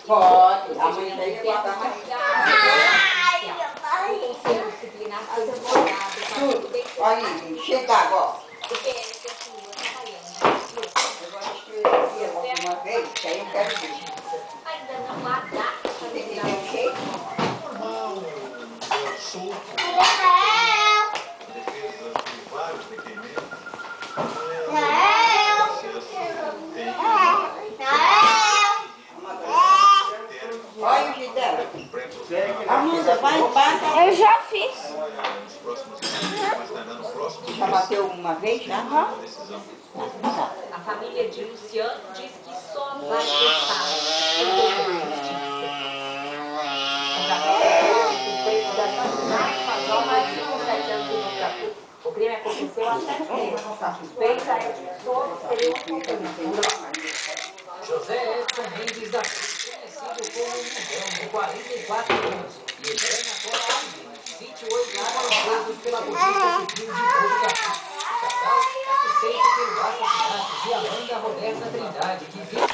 Pode, amanhã daí vai botar mais. Ai, meu pai. O conselho disciplinar foi demorado. Tudo. Olha aí, chega água, ó. O PL continua trabalhando. Eu vou escrever uma vez, que aí eu quero ver. Ainda não há data para Tem que virar ver o jeito. Normal, solto, defesa de vários requerimentos. Olha o jeito dela. A musa vai e bata. Eu já fiz. Já bateu uma vez? Já? A família de Luciano diz que só vai testar quando houver justiça. O crime aconteceu há 7 meses. A suspeita é de todos terem José Edson Mendes da Cruz, conhecido como Mundão, de 44 anos, e Helena Cora Alvim, de 28 anos, foram presos pela Polícia Civil de Boca. O casal é suspeito pelo assassinato de Amanda Roberta Trindade, de 25.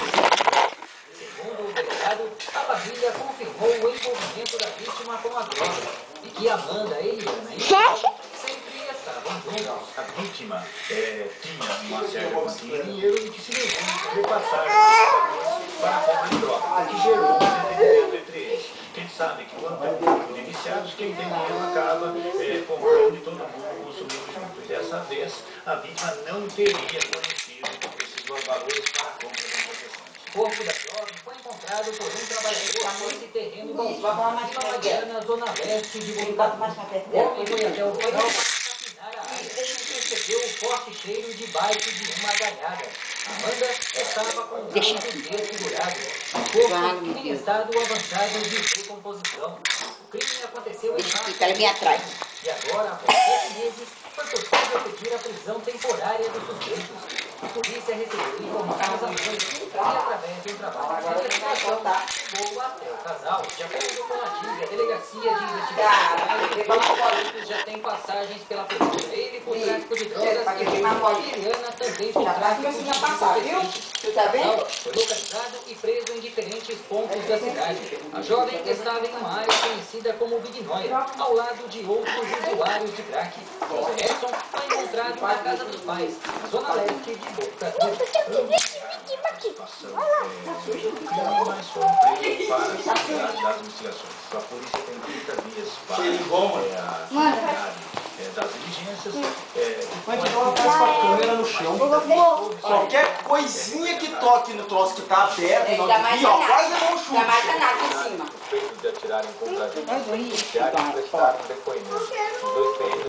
Segundo o delegado, a família confirmou o envolvimento da vítima com a droga e que Amanda, Eliana e sempre estavam juntos. A vítima tinha uma séria quantia de dinheiro e que se levou a fazer passagem para a compra de droga, o que gerou um desentendimento entre eles. A gente sabe que quando tem um grupo de viciados, quem tem dinheiro acaba comprando e todo mundo consumindo junto. E dessa vez, a vítima não teria conhecido esses valores para a compra de entorpecentes. O corpo da jovem foi encontrado por um trabalhador nesse terreno da Vila Mariana, zona leste de Botucatu. O homem foi até o local para capinar a área e percebeu o forte cheiro de bike de uma galhada. Amanda estava com o corpo desfigurado, o corpo em estado avançado de decomposição. O crime aconteceu em março. E agora, após 7 meses, foi possível pedir a prisão temporária dos suspeitos. A polícia recebeu informações à noite e, através de um trabalho de investigação, chegou até o casal. De acordo com a antiga Delegacia de Investigação, já tem passagens pela polícia. Ele por tráfico de drogas e Eliana também por tráfico de entorpecentes. O casal foi localizado e preso em diferentes pontos da cidade. A jovem estava em uma área conhecida como Big Noia, ao lado de outros usuários de crack. José Edson foi encontrado na casa dos pais, na zona leste de Botucatu. Mas foram presos para a segurança das investigações. A polícia tem 30 dias para a atividade das diligências. Mas ela faz com a câmera no chão. Qualquer coisinha que toque no troço que tá aberto, não devia, ó, quase levou um chute. Ainda mais danado em cima. Suspeitos de atirarem contra a gente, policiais prestaram depoimento. Os dois